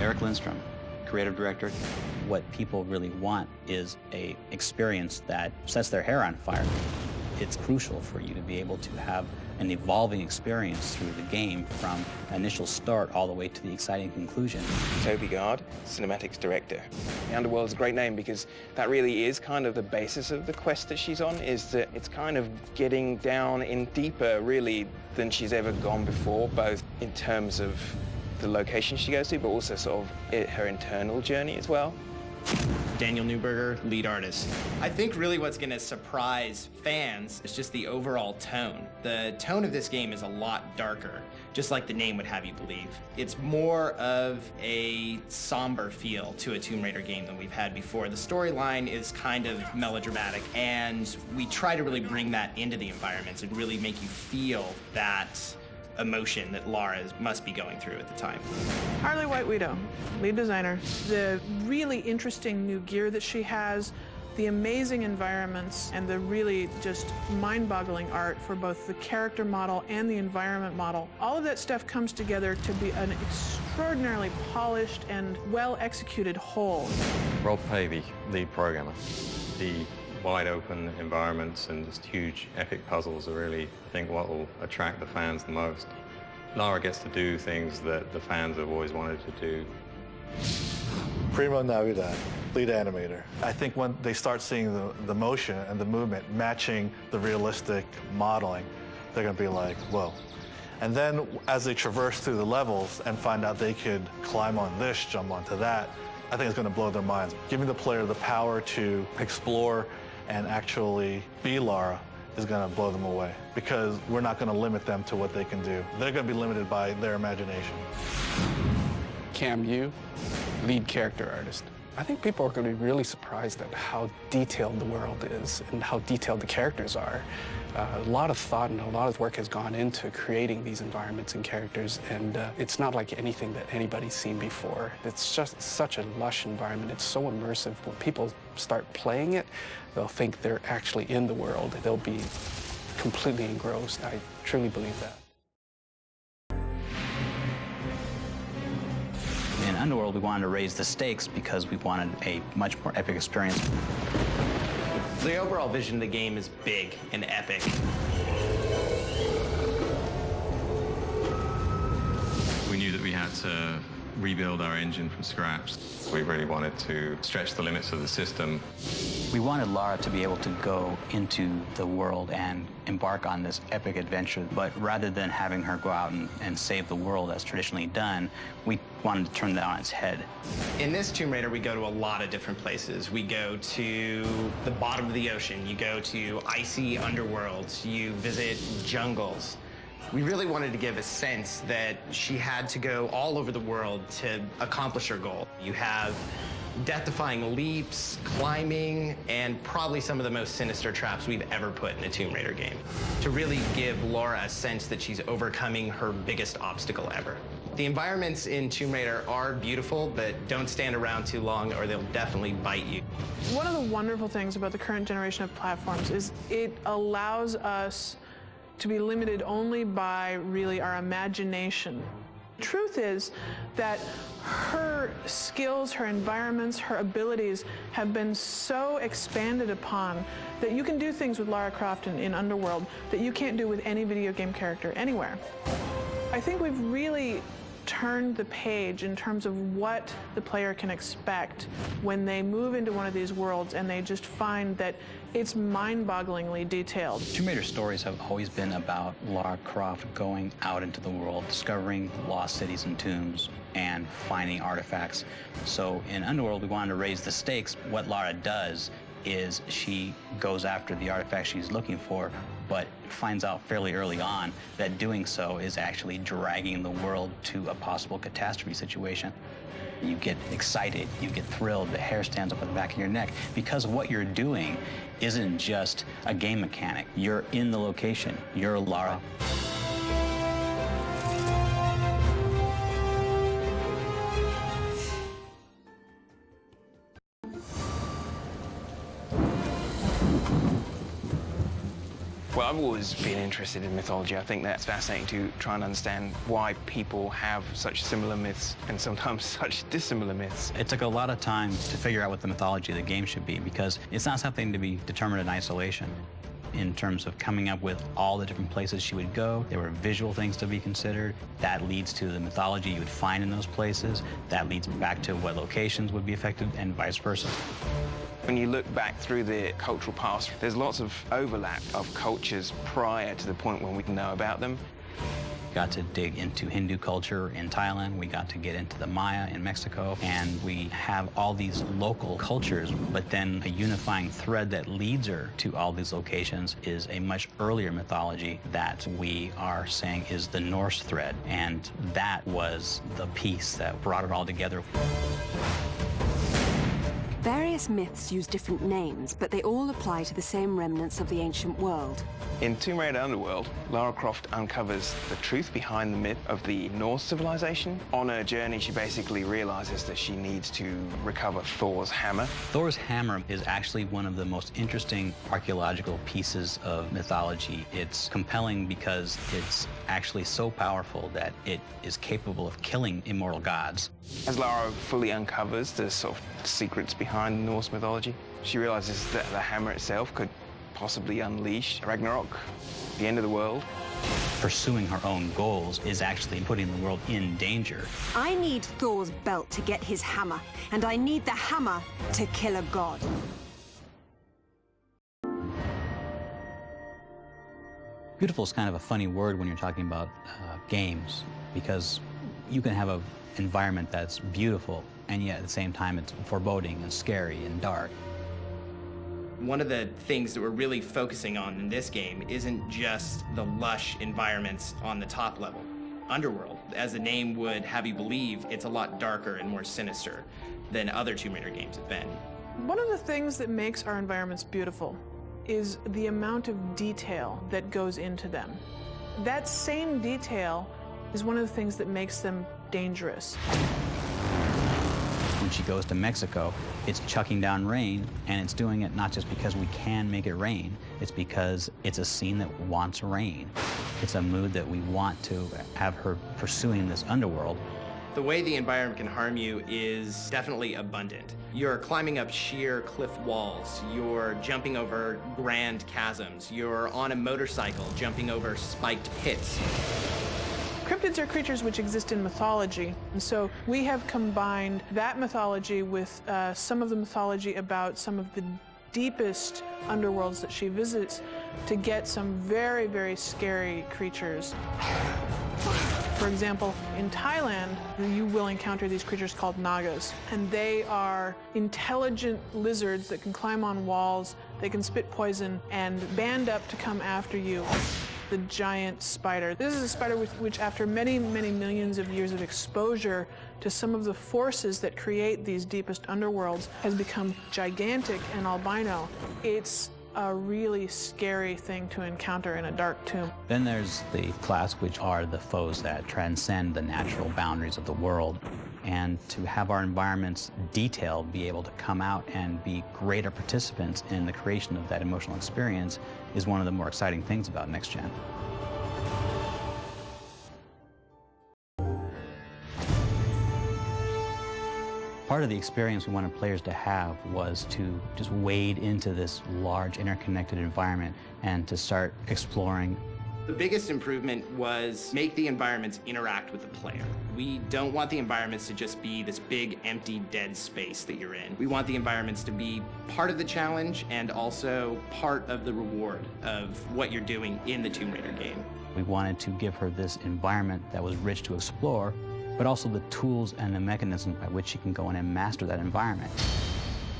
Eric Lindstrom, creative director. What people really want is an experience that sets their hair on fire. It's crucial for you to be able to have an evolving experience through the game from initial start all the way to the exciting conclusion. Toby Gard, cinematics director. The Underworld is a great name because that really is kind of the basis of the quest that she's on, is that it's kind of getting down in deeper, really, than she's ever gone before, both in terms of the location she goes to, but also sort of her internal journey as well. Daniel Newberger, lead artist. I think really what's going to surprise fans is just the overall tone. The tone of this game is a lot darker, just like the name would have you believe. It's more of a somber feel to a Tomb Raider game than we've had before. The storyline is kind of melodramatic, and we try to really bring that into the environments and really make you feel that emotion that Lara must be going through at the time. Harley White-Wiedow, lead designer. The really interesting new gear that she has, the amazing environments, and the really just mind-boggling art for both the character model and the environment model. All of that stuff comes together to be an extraordinarily polished and well-executed whole. Rob Pavey, lead programmer. The wide-open environments and just huge epic puzzles are really, I think, what will attract the fans the most. Lara gets to do things that the fans have always wanted to do. Primo Navidad, lead animator. I think when they start seeing the motion and the movement matching the realistic modeling, they're going to be like, whoa. And then as they traverse through the levels and find out they could climb on this, jump onto that, I think it's going to blow their minds. Giving the player the power to explore and actually be Lara is going to blow them away, because we're not going to limit them to what they can do. They're going to be limited by their imagination. Cam Yu, lead character artist. I think people are going to be really surprised at how detailed the world is and how detailed the characters are. A lot of thought and a lot of work has gone into creating these environments and characters, and it's not like anything that anybody's seen before. It's just such a lush environment. It's so immersive. When people start playing it, they'll think they're actually in the world. They'll be completely engrossed. I truly believe that. In Underworld, we wanted to raise the stakes because we wanted a much more epic experience. The overall vision of the game is big and epic. We knew that we had to rebuild our engine from scratch. We really wanted to stretch the limits of the system. We wanted Lara to be able to go into the world and embark on this epic adventure, but rather than having her go out and save the world as traditionally done, we wanted to turn that on its head. In this Tomb Raider, we go to a lot of different places. We go to the bottom of the ocean, you go to icy underworlds, you visit jungles. We really wanted to give a sense that she had to go all over the world to accomplish her goal. You have death-defying leaps, climbing, and probably some of the most sinister traps we've ever put in a Tomb Raider game, to really give Lara a sense that she's overcoming her biggest obstacle ever. The environments in Tomb Raider are beautiful, but don't stand around too long or they'll definitely bite you. One of the wonderful things about the current generation of platforms is it allows us to be limited only by really our imagination. Truth is that her skills, her environments, her abilities have been so expanded upon that you can do things with Lara Croft in Underworld that you can't do with any video game character anywhere. I think we've really turned the page in terms of what the player can expect when they move into one of these worlds and they just find that it's mind-bogglingly detailed. Tomb Raider stories have always been about Lara Croft going out into the world, discovering lost cities and tombs, and finding artifacts. So in Underworld, we wanted to raise the stakes. What Lara does is she goes after the artifact she's looking for, but finds out fairly early on that doing so is actually dragging the world to a possible catastrophe situation. You get excited, you get thrilled, the hair stands up on the back of your neck, because what you're doing isn't just a game mechanic. You're in the location, you're Lara. Well, I've always been interested in mythology. I think that's fascinating to try and understand why people have such similar myths and sometimes such dissimilar myths. It took a lot of time to figure out what the mythology of the game should be, because it's not something to be determined in isolation. In terms of coming up with all the different places she would go, there were visual things to be considered. That leads to the mythology you would find in those places. That leads back to what locations would be affected, and vice versa. When you look back through the cultural past, there's lots of overlap of cultures prior to the point when we know about them. Got to dig into Hindu culture in Thailand. We got to get into the Maya in Mexico. And we have all these local cultures, but then a unifying thread that leads her to all these locations is a much earlier mythology that we are saying is the Norse thread. And that was the piece that brought it all together. Various myths use different names, but they all apply to the same remnants of the ancient world. In Tomb Raider Underworld, Lara Croft uncovers the truth behind the myth of the Norse civilization. On her journey, she basically realizes that she needs to recover Thor's hammer. Thor's hammer is actually one of the most interesting archaeological pieces of mythology. It's compelling because it's actually so powerful that it is capable of killing immortal gods. As Lara fully uncovers the sort of secrets behind Norse mythology, she realizes that the hammer itself could possibly unleash Ragnarok, the end of the world. Pursuing her own goals is actually putting the world in danger. I need Thor's belt to get his hammer, and I need the hammer to kill a god. Beautiful is kind of a funny word when you're talking about games, because you can have an environment that's beautiful, and yet at the same time it's foreboding and scary and dark. One of the things that we're really focusing on in this game isn't just the lush environments on the top level. Underworld, as the name would have you believe, it's a lot darker and more sinister than other Tomb Raider games have been. One of the things that makes our environments beautiful is the amount of detail that goes into them. That same detail is one of the things that makes them dangerous. When she goes to Mexico, it's chucking down rain, and it's doing it not just because we can make it rain, it's because it's a scene that wants rain. It's a mood that we want to have her pursuing this underworld. The way the environment can harm you is definitely abundant. You're climbing up sheer cliff walls, you're jumping over grand chasms, you're on a motorcycle jumping over spiked pits. Cryptids are creatures which exist in mythology, and so we have combined that mythology with some of the mythology about some of the deepest underworlds that she visits to get some very, very scary creatures. For example, in Thailand, you will encounter these creatures called nagas, and they are intelligent lizards that can climb on walls, they can spit poison, and band up to come after you. The giant spider. This is a spider which after many, many millions of years of exposure to some of the forces that create these deepest underworlds has become gigantic and albino. It's a really scary thing to encounter in a dark tomb. Then there's the class, which are the foes that transcend the natural boundaries of the world. And to have our environments detailed, be able to come out and be greater participants in the creation of that emotional experience is one of the more exciting things about Next Gen. Part of the experience we wanted players to have was to just wade into this large interconnected environment and to start exploring. The biggest improvement was make the environments interact with the player. We don't want the environments to just be this big, empty, dead space that you're in. We want the environments to be part of the challenge and also part of the reward of what you're doing in the Tomb Raider game. We wanted to give her this environment that was rich to explore, but also the tools and the mechanisms by which she can go in and master that environment.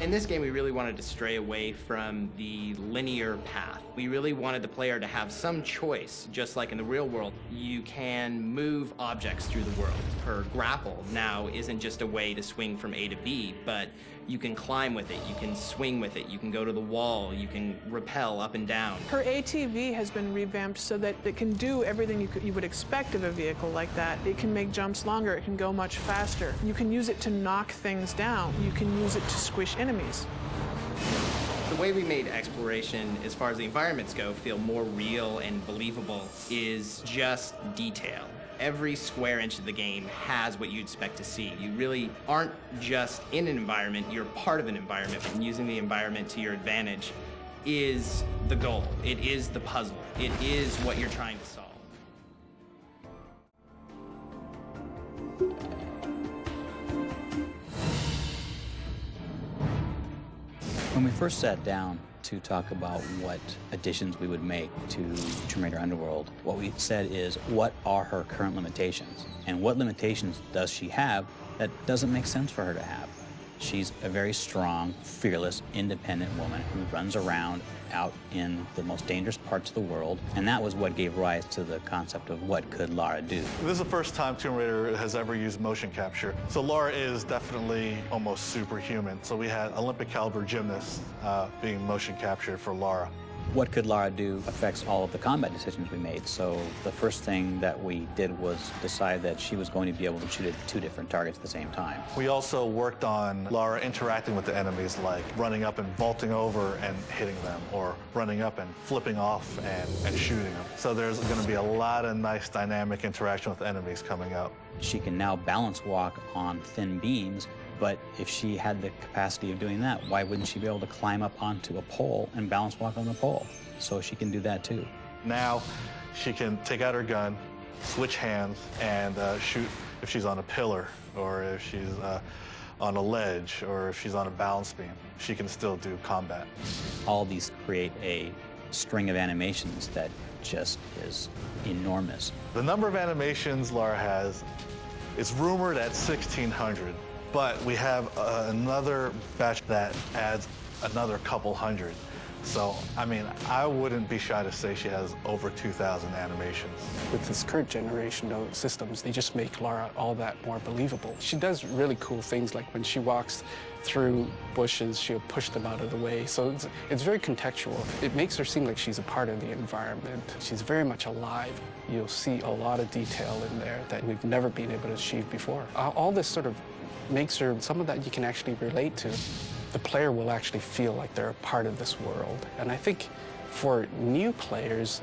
In this game, we really wanted to stray away from the linear path. We really wanted the player to have some choice, just like in the real world. You can move objects through the world. Her grapple now isn't just a way to swing from A to B, but you can climb with it, you can swing with it, you can go to the wall, you can rappel up and down. Her ATV has been revamped so that it can do everything you would expect of a vehicle like that. It can make jumps longer, it can go much faster. You can use it to knock things down. You can use it to squish enemies. The way we made exploration, as far as the environments go, feel more real and believable is just detail. Every square inch of the game has what you'd expect to see. You really aren't just in an environment, you're part of an environment, and using the environment to your advantage is the goal. It is the puzzle. It is what you're trying to solve. When we first sat down to talk about what additions we would make to Tomb Raider Underworld, what we said is, what are her current limitations? And what limitations does she have that doesn't make sense for her to have? She's a very strong, fearless, independent woman who runs around out in the most dangerous parts of the world, and that was what gave rise to the concept of what could Lara do. This is the first time Tomb Raider has ever used motion capture. So Lara is definitely almost superhuman. So we had Olympic caliber gymnasts being motion captured for Lara. What could Lara do affects all of the combat decisions we made. So the first thing that we did was decide that she was going to be able to shoot at 2 different targets at the same time. We also worked on Lara interacting with the enemies, like running up and vaulting over and hitting them, or running up and flipping off and shooting them. So there's going to be a lot of nice dynamic interaction with enemies coming up. She can now balance walk on thin beams, but if she had the capacity of doing that, why wouldn't she be able to climb up onto a pole and balance walk on the pole? So she can do that too. Now she can take out her gun, switch hands, and shoot if she's on a pillar, or if she's on a ledge, or if she's on a balance beam. She can still do combat. All these create a string of animations that just is enormous. The number of animations Lara has is rumored at 1,600. But we have another batch that adds another couple hundred. So, I mean, I wouldn't be shy to say she has over 2,000 animations. With this current generation of systems, they just make Lara all that more believable. She does really cool things, like when she walks through bushes, she'll push them out of the way. So it's very contextual. It makes her seem like she's a part of the environment. She's very much alive. You'll see a lot of detail in there that we've never been able to achieve before. All this sort of makes her, some of that you can actually relate to. The player will actually feel like they're a part of this world. And I think for new players,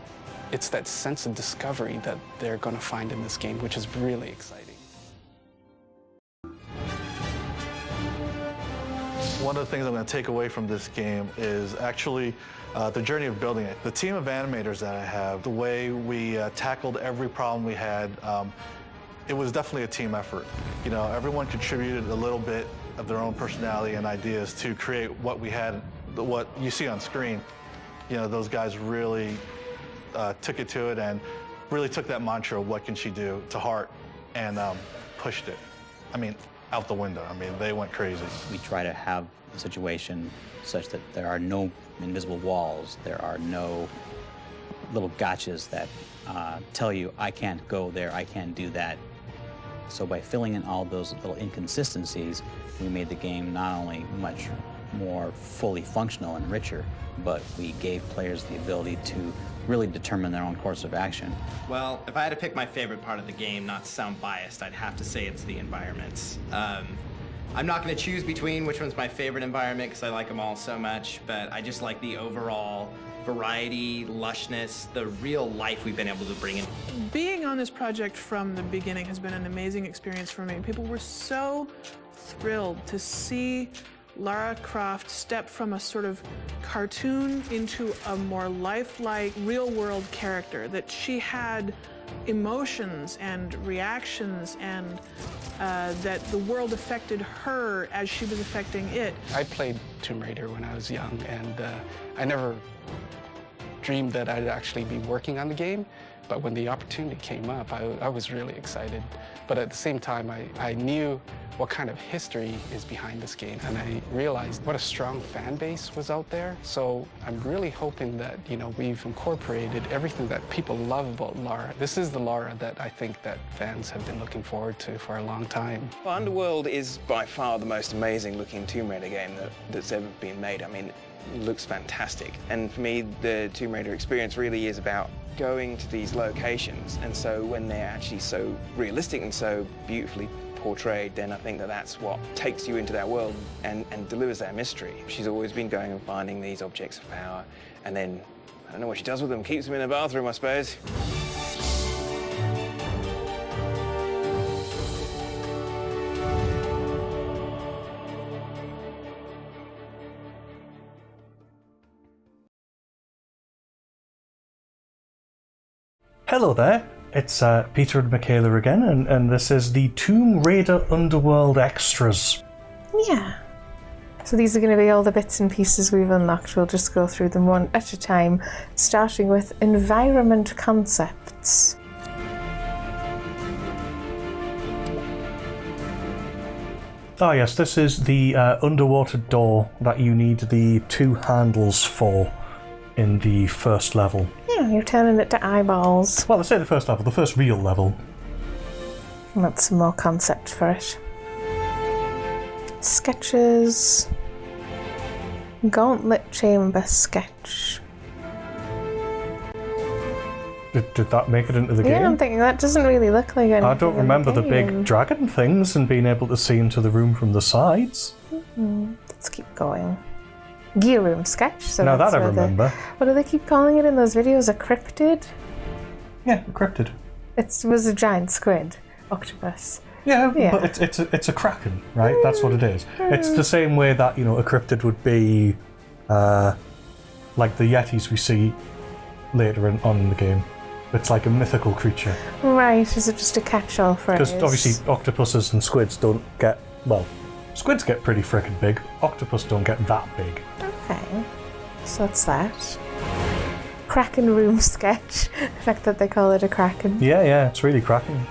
it's that sense of discovery that they're going to find in this game, which is really exciting. One of the things I'm going to take away from this game is actually the journey of building it. The team of animators that I have, the way we tackled every problem we had, it was definitely a team effort. You know, everyone contributed a little bit of their own personality and ideas to create what we had, what you see on screen. You know, those guys really took it to it and really took that mantra, what can she do, to heart, and pushed it. I mean, out the window. I mean, they went crazy. We try to have a situation such that there are no invisible walls, there are no little gotchas that tell you, I can't go there, I can't do that. So by filling in all those little inconsistencies, we made the game not only much more fully functional and richer, but we gave players the ability to really determine their own course of action. Well, if I had to pick my favorite part of the game, not to sound biased, I'd have to say it's the environments. I'm not going to choose between which one's my favorite environment because I like them all so much, but I just like the overall variety, lushness, the real life we've been able to bring in. Being on this project from the beginning has been an amazing experience for me. People were so thrilled to see Lara Croft step from a sort of cartoon into a more lifelike, real-world character, that she had emotions and reactions, and that the world affected her as she was affecting it. I played Tomb Raider when I was young, and I never dreamed that I'd actually be working on the game, but when the opportunity came up, I was really excited. But at the same time, I knew what kind of history is behind this game, and I realized what a strong fan base was out there. So I'm really hoping that, you know, we've incorporated everything that people love about Lara. This is the Lara that I think that fans have been looking forward to for a long time. Well, Underworld is by far the most amazing looking Tomb Raider game that's ever been made. I mean, it looks fantastic. And for me, the Tomb Raider experience really is about going to these locations, and so when they're actually so realistic and so beautifully portrayed, then I think that that's what takes you into that world and delivers that mystery. She's always been going and finding these objects of power, and then, I don't know what she does with them, keeps them in the bathroom, I suppose. Hello there, it's Peter and Michaela again, and this is the Tomb Raider Underworld extras. Yeah. So these are going to be all the bits and pieces we've unlocked. We'll just go through them one at a time, starting with environment concepts. Ah yes, this is the underwater door that you need the 2 handles for in the first level. Yeah, you're turning it to eyeballs. Well, I say the first level, the first real level. And that's some more concept for it. Sketches. Gauntlet chamber sketch. Did that make it into the game? Yeah, I'm thinking that doesn't really look like anything. I don't remember the game. big dragon things and being able to see into the room from the sides. Let's keep going. Gear room sketch. So Now that's that I where remember. What do they keep calling it in those videos? A cryptid? Yeah, cryptid. It was a giant squid. Octopus. Yeah, Yeah. but it's a kraken, right? That's what it is. It's the same way that, a cryptid would be like the yetis we see later on in the game. It's like a mythical creature. Right, is it just a catch-all phrase? Because obviously octopuses and squids don't get, well, squids get pretty frickin' big. Octopus don't get that big. Okay, so that's that. Kraken room sketch. The fact that they call it a kraken. Yeah, it's really cracking.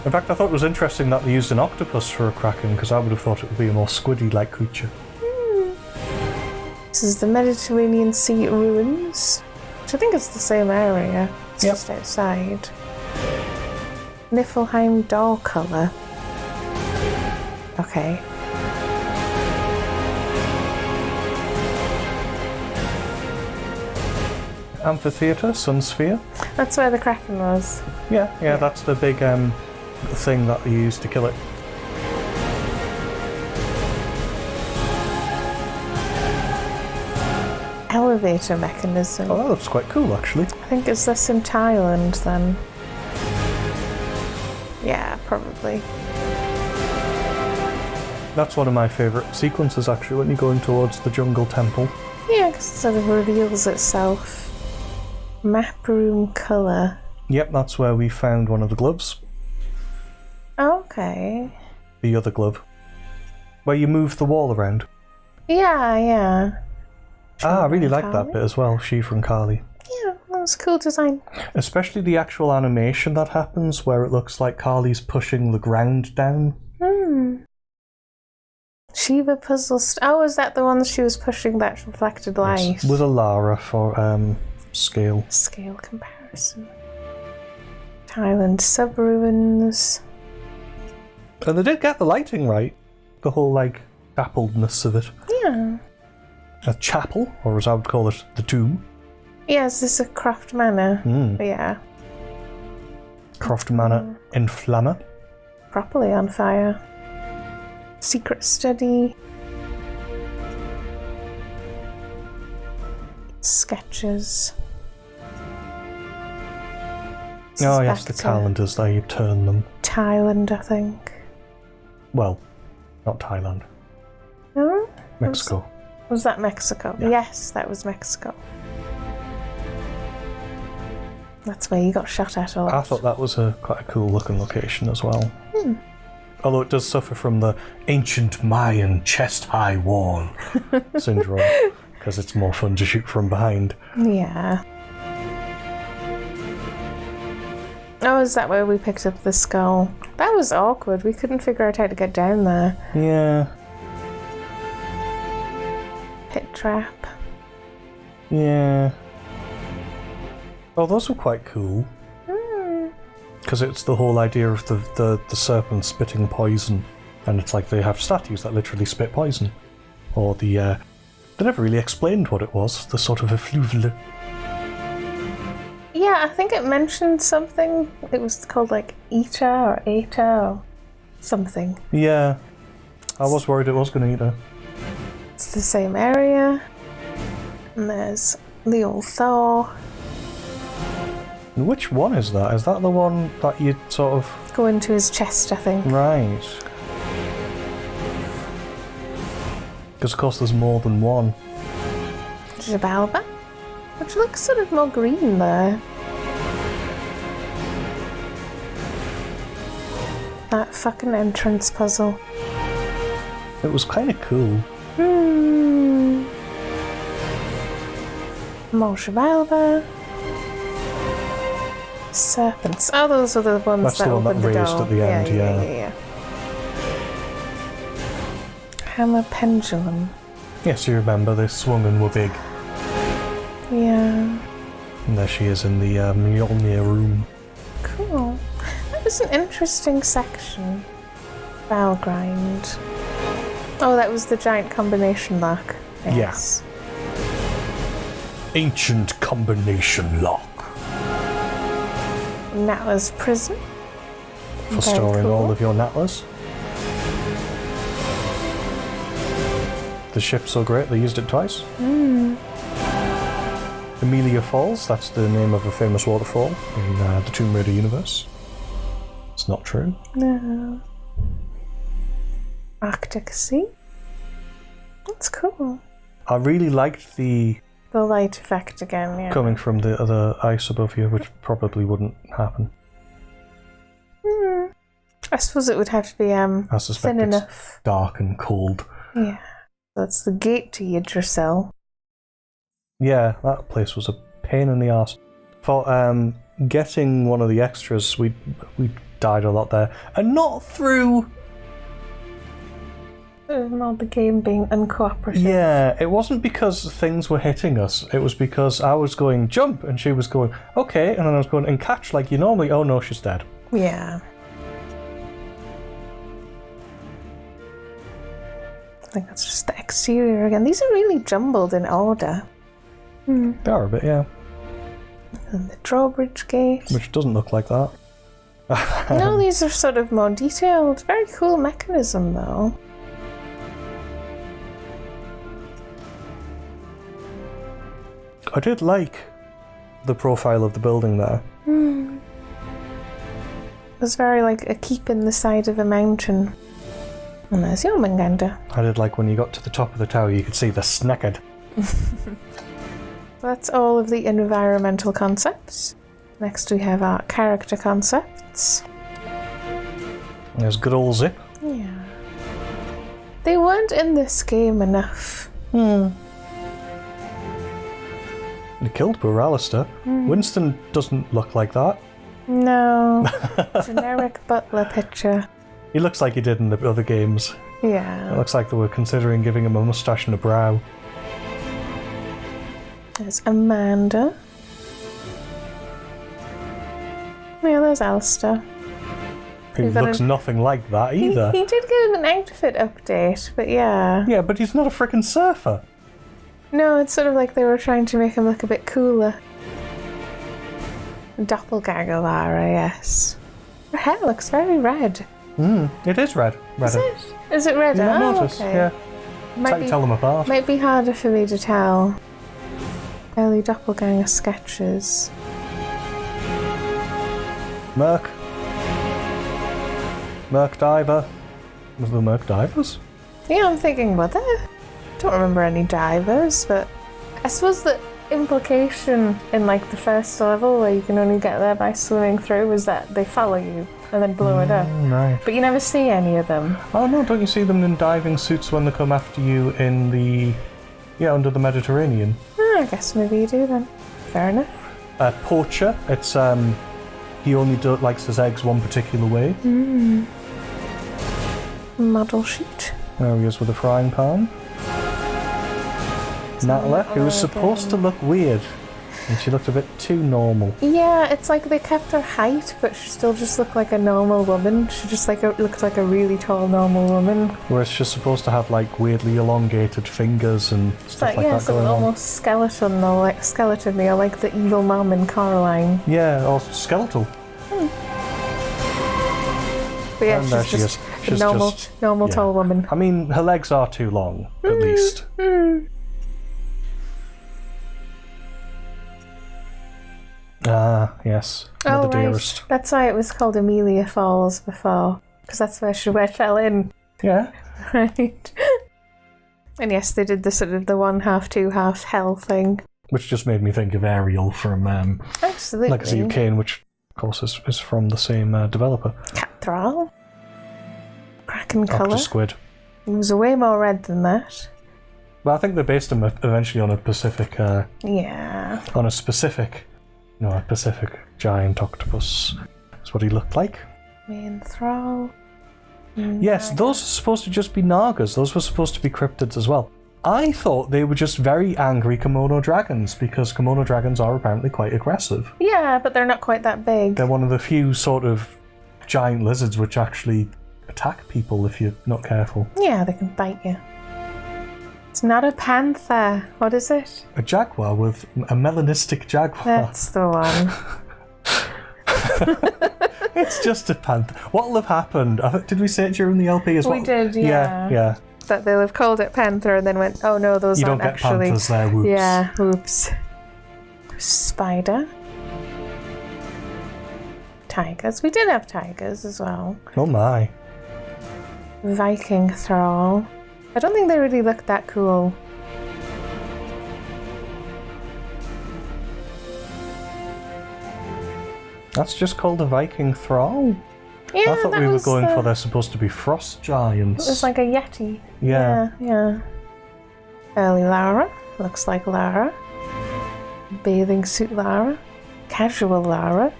In fact, I thought it was interesting that they used an octopus for a kraken, because I would have thought it would be a more squiddy-like creature. This is the Mediterranean Sea ruins, which I think is the same area. It's just outside. Niflheim door colour. Okay. Amphitheatre, Sun Sphere. That's where the kraken was. Yeah, that's the big thing that they used to kill it. Elevator mechanism. Oh, that looks quite cool, actually. I think it's this in Thailand then. Yeah, probably. That's one of my favourite sequences, actually, when you're going towards the jungle temple. Yeah, because it sort of reveals itself. Map room colour. Yep, that's where we found one of the gloves. Okay. The other glove. Where you move the wall around. Yeah. I really like that bit as well, Shiva and Kali. Yeah, that was a cool design. Especially the actual animation that happens, where it looks like Kali's pushing the ground down. Shiva puzzle. Oh, is that the one she was pushing that reflected light? Yes, with a Lara for scale. Scale comparison. Thailand sub-ruins. And they did get the lighting right. The whole, dappledness of it. Yeah. A chapel, or as I would call it, the tomb. Yeah, is this a Croft Manor? Yeah. Croft Manor in Flammer. Properly on fire. Secret study. Sketches. Oh yes, the calendars, there you turn them. Thailand, I think. Well, not Thailand. No? Mexico. Was that Mexico? Yeah. Yes, that was Mexico. That's where you got shot at a lot. I thought that was quite a cool looking location as well. Although it does suffer from the ancient Mayan chest-high wall syndrome, because it's more fun to shoot from behind. Yeah. Oh, is that where we picked up the skull? That was awkward. We couldn't figure out how to get down there. Yeah. Pit trap. Yeah. Oh, those were quite cool. Because it's the whole idea of the serpent spitting poison. And it's like they have statues that literally spit poison. Or they never really explained what it was. The sort of effluvle. Yeah, I think it mentioned something. It was called like Eta or Eta or something. Yeah. I was worried it was going to eat her. It's the same area. And there's the old Thor. Which one is that? Is that the one that you sort of... Go into his chest, I think. Right. Because of course there's more than one. Jabalba, which looks sort of more green there. That fucking entrance puzzle. It was kind of cool. More Jabalba. Serpents. Oh, those are the ones That's that the one that opened the raised door. at the end, yeah. Hammer pendulum. Yes, you remember they swung and were big. Yeah. And there she is in the Mjolnir room. Cool. That was an interesting section. Valgrind. Oh, that was the giant combination lock. Yes. Yeah. Ancient combination lock. Natla's prison. For storing all of your Natlas. The ship's so great they used it twice. Amelia Falls, that's the name of a famous waterfall in the Tomb Raider universe. It's not true. No. Arctic Sea. That's cool. I really liked the light effect again, yeah. coming from the other ice above you, which probably wouldn't happen. I suppose it would have to be I suspect thin it's enough. dark and cold. Yeah. That's the gate to Yggdrasil. Yeah, that place was a pain in the arse. For getting one of the extras, we died a lot there. And not through... Not the game being uncooperative. Yeah, it wasn't because things were hitting us. It was because I was going, jump, and she was going, okay, and then I was going, and catch like you normally. Oh no, she's dead. Yeah. I think that's just the exterior again. These are really jumbled in order. They are a bit, yeah. And the drawbridge gate. Which doesn't look like that. No, these are sort of more detailed. Very cool mechanism, though. I did like the profile of the building there. It was very like a keep in the side of a mountain. And there's Jormungandr. I did like when you got to the top of the tower, you could see the sneckard. That's all of the environmental concepts. Next we have our character concepts. There's good old Zip. Yeah. They weren't in this game enough. They killed poor Alistair. Winston doesn't look like that. No. Generic butler picture. He looks like he did in the other games. Yeah. It looks like they were considering giving him a moustache and a brow. There's Amanda. Yeah, there's Alistair. He looks nothing like that either. He did get an outfit update, but yeah. Yeah, but he's not a frickin' surfer. No, it's sort of like they were trying to make him look a bit cooler. Doppelganger Lara, yes. Her hair looks very red. It is red. Is it? Is it red? You Oh, not notice? okay. Yeah. It's how you tell them apart. Might be harder for me to tell. Early doppelganger sketches. Merc. Merc Diver. Was there Merc Divers? Yeah, I'm thinking, were there? Don't remember any divers, but I suppose the implication in like the first level where you can only get there by swimming through is that they follow you and then blow it up. Right. But you never see any of them. Oh no, don't you see them in diving suits when they come after you in the... Yeah, under the Mediterranean? Oh, I guess maybe you do then. Fair enough. Poacher, it's he only likes his eggs one particular way. Model sheet. There he is with a frying pan. Natla, who was supposed to look weird. And she looked a bit too normal. Yeah, it's like they kept her height, but she still just looked like a normal woman. She just looked like a really tall normal woman. Whereas she's supposed to have like weirdly elongated fingers and stuff like that going on. Almost skeleton or like the evil mom in Coraline. Yeah, or skeletal. But yeah, she's just a normal tall woman. I mean, her legs are too long, at least. Ah, yes. Mother Dearest. That's why it was called Amelia Falls before, because that's where she fell in. Yeah. Right. And yes, they did the sort of the 1/2, 2/2 hell thing. Which just made me think of Ariel from Absolutely. Legacy of Kain, which of course is from the same developer. Cathedral. Cracking colour. Octo Squid. It was way more red than that. Well, I think they based them eventually on a Pacific. Yeah. On a specific. No, a Pacific giant octopus. That's what he looked like. Main Thrall. Yes, those are supposed to just be Nagas. Those were supposed to be cryptids as well. I thought they were just very angry kimono dragons, because kimono dragons are apparently quite aggressive. Yeah, but they're not quite that big. They're one of the few sort of giant lizards which actually attack people if you're not careful. Yeah, they can bite you. It's not a panther. What is it? A jaguar with a melanistic jaguar. That's the one. It's just a panther. What'll have happened? Did we say it during the LP as well? We did, yeah. Yeah. That they'll have called it panther and then went, oh no, those aren't actually... You don't get panthers there, whoops. Yeah, whoops. Spider. Tigers. We did have tigers as well. Oh my. Viking thrall. I don't think they really looked that cool. That's just called a Viking thrall? Yeah, I thought we were going for they're supposed to be frost giants. It was like a yeti. Yeah. Yeah. Early Lara. Looks like Lara. Bathing suit Lara. Casual Lara.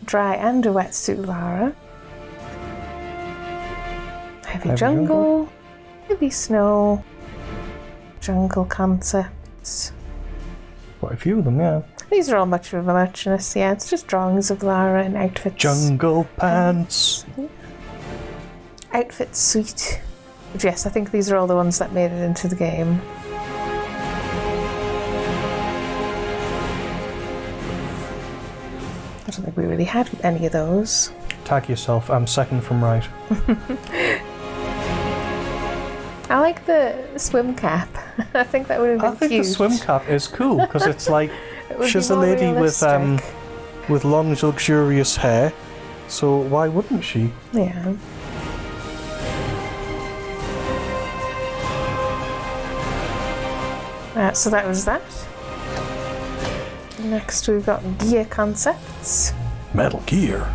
Dry and a wetsuit Lara. Heavy jungle. Heavy snow. Jungle concepts. Quite a few of them, yeah. These are all much of a muchness, yeah. It's just drawings of Lara and outfits. Jungle pants. Outfit suite. But yes, I think these are all the ones that made it into the game. I don't think we really had any of those. Tag yourself, I'm second from right. I like the swim cap. I think that would have been cute. I think the swim cap is cool because it's like she's a lady with long, luxurious hair, so why wouldn't she? Yeah. So that was that. Next we've got gear concepts. Metal Gear.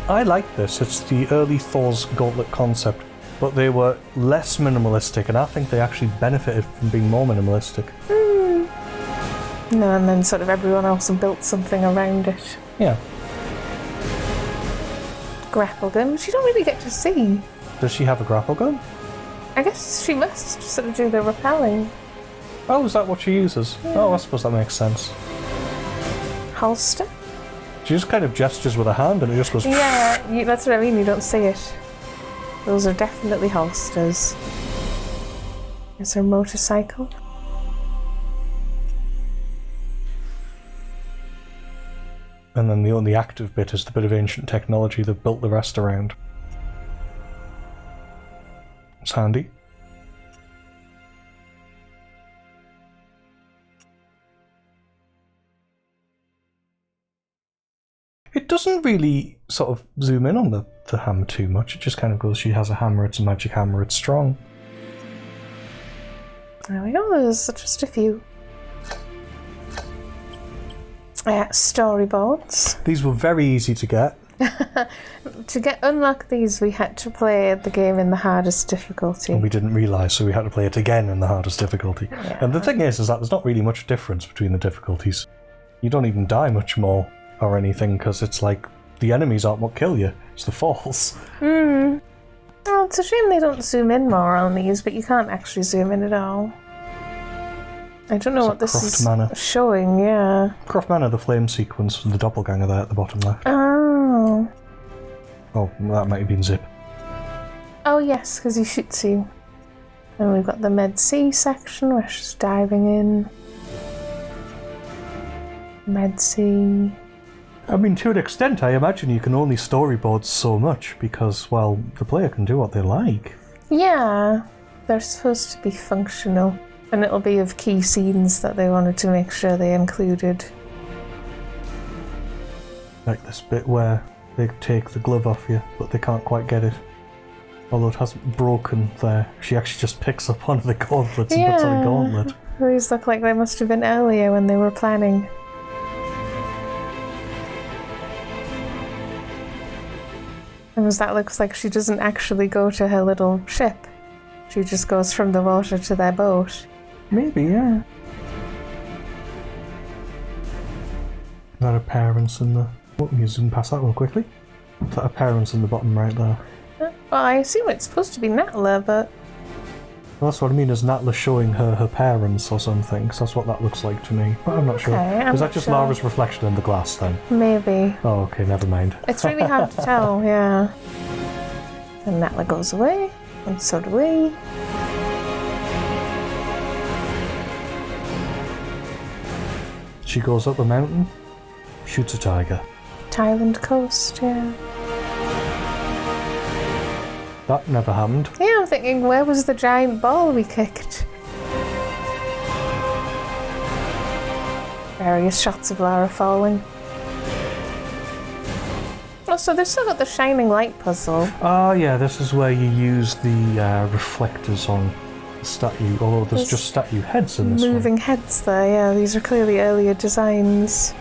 I like this. It's the early Thor's Gauntlet concept, but they were less minimalistic, and I think they actually benefited from being more minimalistic. No, and then sort of everyone else built something around it. Yeah. Grapple gun, which you don't really get to see. Does she have a grapple gun? I guess she must sort of do the rappelling. Oh, is that what she uses? Yeah. Oh, I suppose that makes sense. Holster? She just kind of gestures with her hand and it just goes... Yeah, that's what I mean, you don't see it. Those are definitely holsters. Is there a motorcycle? And then the only active bit is the bit of ancient technology they've built the rest around. It's handy. It doesn't really sort of zoom in on the hammer too much. It just kind of goes, she has a hammer, it's a magic hammer, it's strong. There we go, there's just a few. Storyboards. These were very easy to get. To unlock these, we had to play the game in the hardest difficulty. And we didn't realise, so we had to play it again in the hardest difficulty. Yeah. And the thing is that there's not really much difference between the difficulties. You don't even die much more or anything, because it's like the enemies aren't what kill you, it's the falls. Well, it's a shame they don't zoom in more on these, but you can't actually zoom in at all. I don't know what this Croft is Manor. showing, yeah. Croft Manor, the flame sequence, and the doppelganger there at the bottom left. Oh. Oh, that might have been Zip. Oh, yes, because he shoots you. And we've got the Med Sea section where she's diving in. Med Sea. I mean, to an extent, I imagine you can only storyboard so much because, well, the player can do what they like. Yeah, they're supposed to be functional. And it'll be of key scenes that they wanted to make sure they included. Like this bit where they take the glove off you, but they can't quite get it. Although it hasn't broken there. She actually just picks up one of the gauntlets and puts on a gauntlet. These look like they must have been earlier when they were planning. And that looks like she doesn't actually go to her little ship. She just goes from the water to their boat. Maybe, yeah. That appearance in the... Oh, you zoom past that one quickly. That appearance in the bottom right there. Well, I assume it's supposed to be Natla, but... Well, that's what I mean, is Natla showing her parents or something, because that's what that looks like to me. But I'm not sure. Is that just Lara's reflection in the glass then? Maybe. Oh, okay, never mind. It's really hard to tell, yeah. And Natla goes away, and so do we. She goes up the mountain, shoots a tiger. Thailand coast, yeah. That never happened. Yeah, I'm thinking, where was the giant ball we kicked? Various shots of Lara falling. Oh, so they've still got the shining light puzzle. Oh yeah, this is where you use the reflectors on the statue, although there's just statue heads in this moving heads there, yeah. These are clearly earlier designs.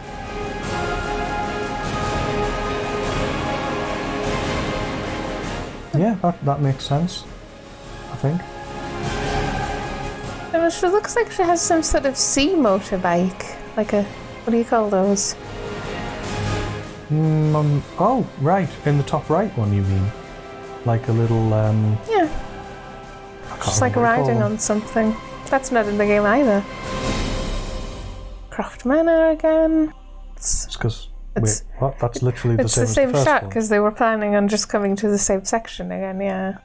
Yeah, that makes sense, I think. And she looks like she has some sort of sea motorbike. Like a, what do you call those? Oh, right, in the top right one you mean? Like a little, Yeah. She's like riding on something. That's not in the game either. Croft Manor again. It's because... Wait, what? That's literally the same as the same first shot, one. because they were planning on just coming to the same section again, yeah.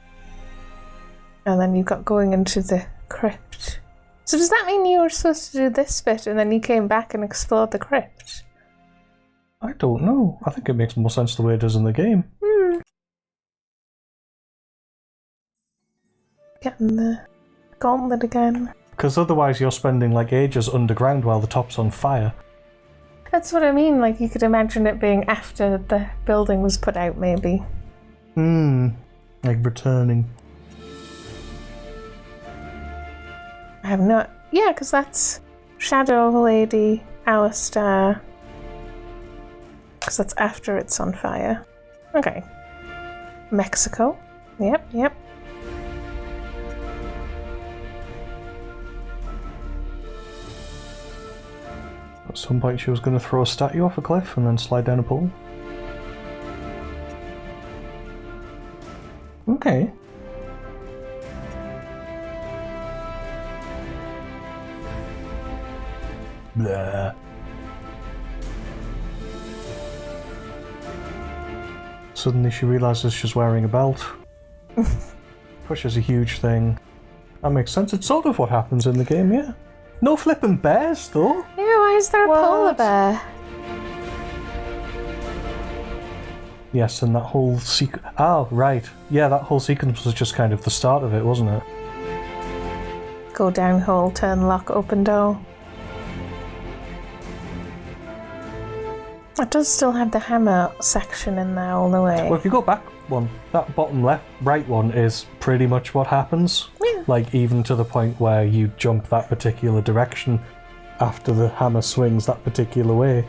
And then you've got going into the crypt. So does that mean you were supposed to do this bit and then you came back and explored the crypt? I don't know. I think it makes more sense the way it does in the game. Getting the gauntlet again. Because otherwise you're spending like ages underground while the top's on fire. That's what I mean, like you could imagine it being after the building was put out, maybe. Like returning. I have not... Yeah, because that's Shadow Lady, Alistair. Because that's after it's on fire. Okay. Mexico. Yep. At some point she was going to throw a statue off a cliff and then slide down a pool. Okay. Blah. Suddenly she realises she's wearing a belt. Pushes a huge thing. That makes sense. It's sort of what happens in the game, yeah. No flipping bears, though. Yeah, why is there a polar bear? Yes, and that whole sequence... Oh, right. Yeah, that whole sequence was just kind of the start of it, wasn't it? Go down hole, turn lock, open door. It does still have the hammer section in there all the way. Well, if you go back one, that bottom left, right one is pretty much what happens. Yeah. Like, even to the point where you jump that particular direction after the hammer swings that particular way.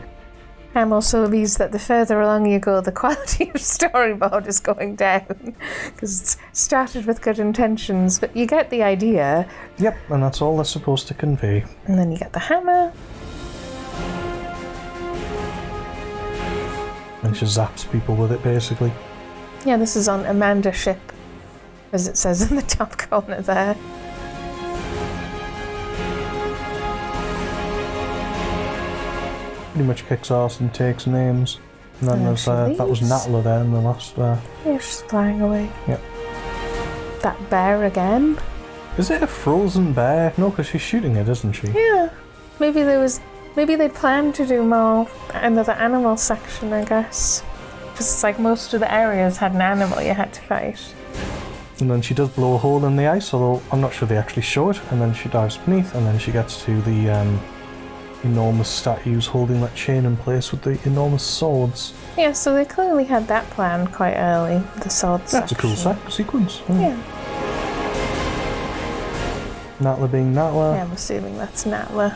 Also means that the further along you go, the quality of storyboard is going down. Because it's started with good intentions, but you get the idea. Yep, and that's all they're supposed to convey. And then you get the hammer. And she zaps people with it, basically. Yeah, this is on Amanda's ship, as it says in the top corner there. pretty much kicks ass and takes names. And then there's, that was Natla there in the last... Yeah, she's flying away. Yep. That bear again? Is it a frozen bear? No, because she's shooting it, isn't she? Yeah. Maybe they planned to do more another animal section, I guess. Because it's like most of the areas had an animal you had to fight. And then she does blow a hole in the ice, although I'm not sure they actually show it. And then she dives beneath, and then she gets to the enormous statues holding that chain in place with the enormous swords. Yeah, so they clearly had that plan quite early, the swords. That's a cool sequence. Yeah. Natla being Natla. Yeah, I'm assuming that's Natla.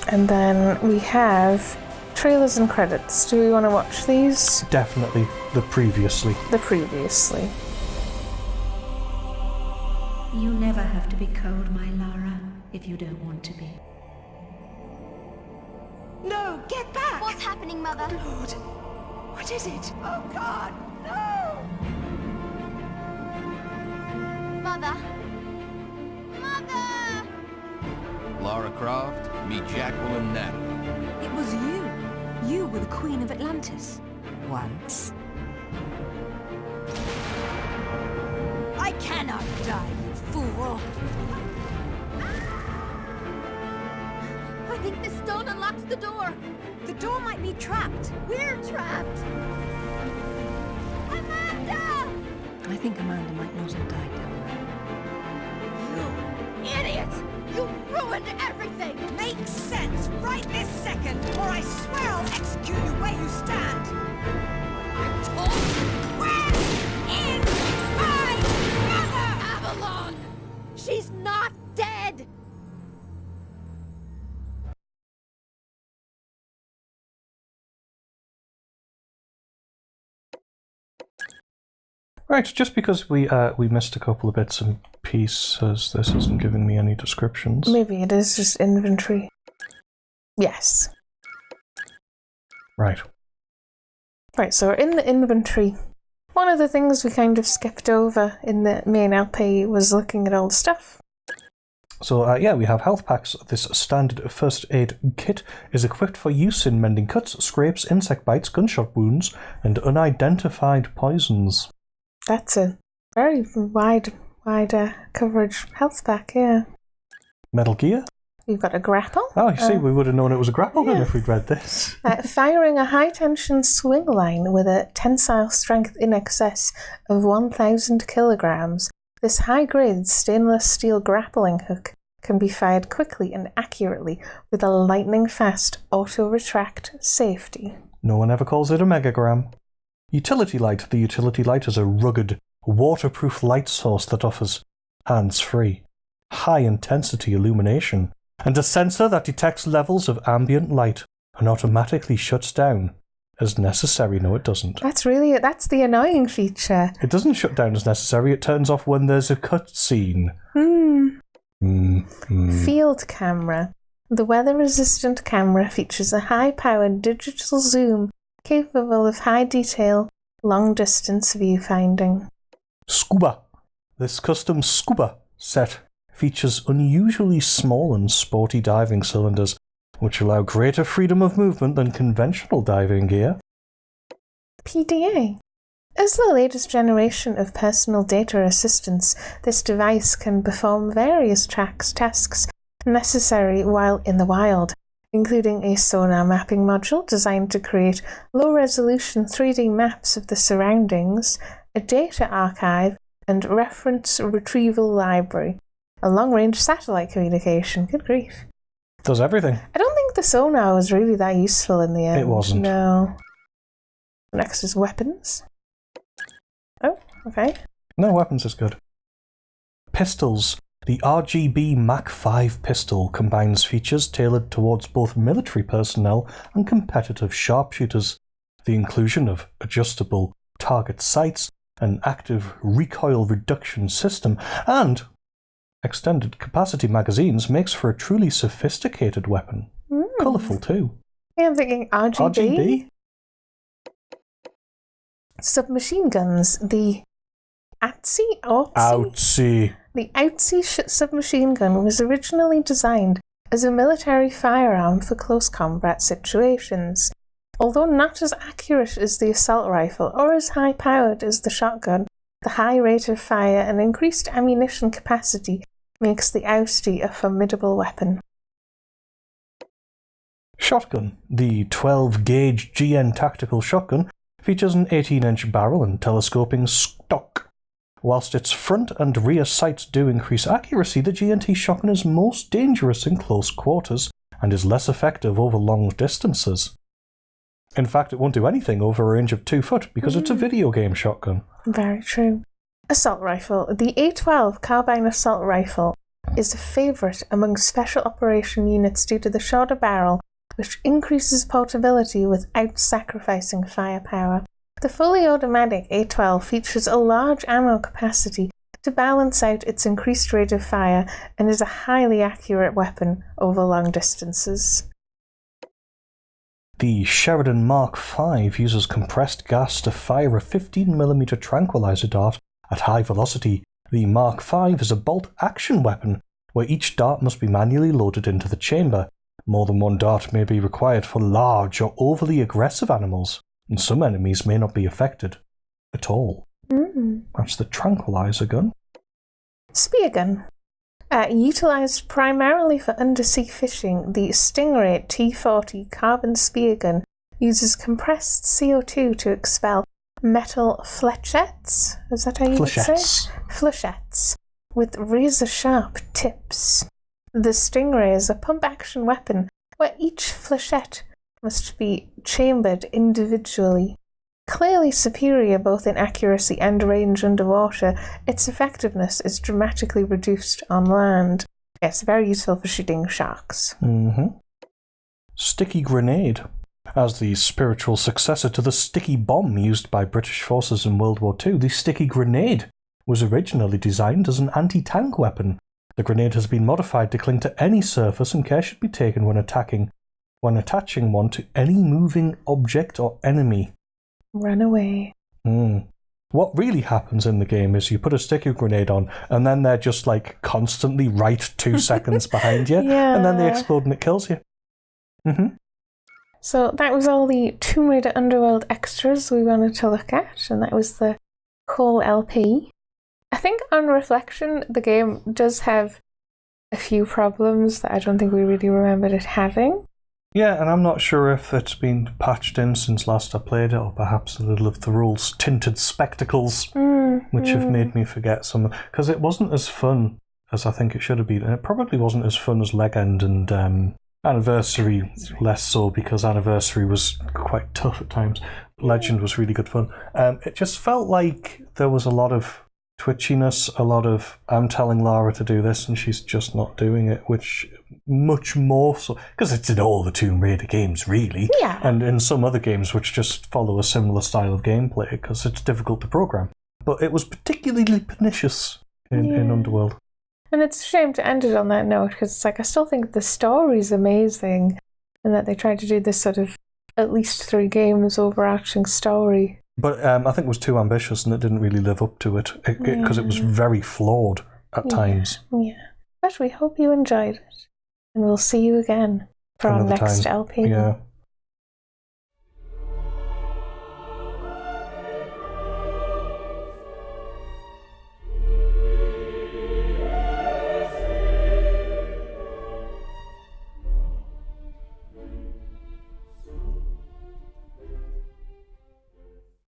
And then we have trailers and credits. Do we want to watch these? Definitely the previously. The previously. You never have to be cold, my Lara, if you don't want to be. No, get back! What's happening, Mother? Lord, what is it? Oh God, no! Mother? Mother! Lara Croft, meet Jacqueline and Natalie. It was you. You were the Queen of Atlantis. Once. I cannot die, you fool! I think this stone unlocks the door. The door might be trapped. We're trapped. Amanda! I think Amanda might not have died You idiot! You ruined everything! Make sense right this second, or I swear I'll execute you where you stand! I'm told you! Where is my mother? Avalon! She's not dead! Right, just because we missed a couple of bits and pieces, this isn't giving me any descriptions. Maybe it is just inventory. Yes. Right. Right, so we're in the inventory. One of the things we kind of skipped over in the main LP was looking at all the stuff. So, yeah, we have health packs. This standard first aid kit is equipped for use in mending cuts, scrapes, insect bites, gunshot wounds, and unidentified poisons. That's a very wide coverage health pack, yeah. Metal Gear? We've got a grapple. Oh, you see, we would have known it was a grapple gun if we'd read this. Firing a high-tension swing line with a tensile strength in excess of 1,000 kilograms, this high-grade stainless steel grappling hook can be fired quickly and accurately with a lightning-fast auto-retract safety. No one ever calls it a megagram. Utility light. The utility light is a rugged, waterproof light source that offers hands-free, high-intensity illumination, and a sensor that detects levels of ambient light and automatically shuts down as necessary. No, it doesn't. That's the annoying feature. It doesn't shut down as necessary. It turns off when there's a cutscene. Field camera. The weather-resistant camera features a high-powered digital zoom capable of high detail, long-distance viewfinding. Scuba. This custom scuba set features unusually small and sporty diving cylinders, which allow greater freedom of movement than conventional diving gear. PDA. As the latest generation of personal data assistance, this device can perform various tasks necessary while in the wild, including a sonar mapping module designed to create low-resolution 3D maps of the surroundings, a data archive, and reference retrieval library. A long-range satellite communication. Good grief. Does everything. I don't think the sonar was really that useful in the end. It wasn't. No. Next is weapons. Oh, okay. No, weapons is good. Pistols. The RGB Mach 5 pistol combines features tailored towards both military personnel and competitive sharpshooters. The inclusion of adjustable target sights, an active recoil reduction system, and extended capacity magazines makes for a truly sophisticated weapon. Colourful too. Yeah, I'm thinking RGB. submachine guns, the Outsy? The Outsy submachine gun was originally designed as a military firearm for close combat situations. Although not as accurate as the assault rifle or as high-powered as the shotgun, the high rate of fire and increased ammunition capacity makes the Outsy a formidable weapon. Shotgun. The 12-gauge GN tactical shotgun features an 18-inch barrel and telescoping stock. Whilst its front and rear sights do increase accuracy, the GNT shotgun is most dangerous in close quarters and is less effective over long distances. In fact, it won't do anything over a range of 2 foot because it's a video game shotgun. Very true. Assault rifle. The A12 carbine assault rifle is a favourite among special operation units due to the shorter barrel, which increases portability without sacrificing firepower. The fully automatic A12 features a large ammo capacity to balance out its increased rate of fire and is a highly accurate weapon over long distances. The Sheridan Mark V uses compressed gas to fire a 15mm tranquilizer dart at high velocity. The Mark V is a bolt-action weapon, where each dart must be manually loaded into the chamber. More than one dart may be required for large or overly aggressive animals, and some enemies may not be affected at all. That's the tranquilizer gun. Spear gun. Utilised primarily for undersea fishing, the Stingray T40 carbon spear gun uses compressed CO2 to expel metal flechettes. Is that how you would say? Flechettes. With razor-sharp tips. The Stingray is a pump-action weapon where each flechette must be chambered individually. Clearly superior both in accuracy and range underwater, its effectiveness is dramatically reduced on land. It's very useful for shooting sharks. Sticky grenade. As the spiritual successor to the sticky bomb used by British forces in World War II, the sticky grenade was originally designed as an anti-tank weapon. The grenade has been modified to cling to any surface, and care should be taken when attaching one to any moving object or enemy. Run away. What really happens in the game is you put a sticky grenade on, and then they're just like constantly right 2 seconds behind you, and then they explode and it kills you. So that was all the Tomb Raider Underworld extras we wanted to look at, and that was the whole LP. I think on reflection, the game does have a few problems that I don't think we really remembered it having. Yeah, and I'm not sure if it's been patched in since last I played it, or perhaps a little of the rules tinted spectacles, which have made me forget some. Because it wasn't as fun as I think it should have been, and it probably wasn't as fun as Legend and Anniversary, less so because Anniversary was quite tough at times. Legend was really good fun. It just felt like there was a lot of twitchiness, a lot of I'm telling Lara to do this and she's just not doing it, which much more so because it's in all the Tomb Raider games really, and in some other games which just follow a similar style of gameplay because it's difficult to program, but it was particularly pernicious in Underworld. And it's a shame to end it on that note because it's like I still think the story's amazing and that they tried to do this sort of at least 3 games overarching story. But I think it was too ambitious and it didn't really live up to it because it was very flawed at times. Yeah, but we hope you enjoyed it. And we'll see you again for our next LP. Yeah.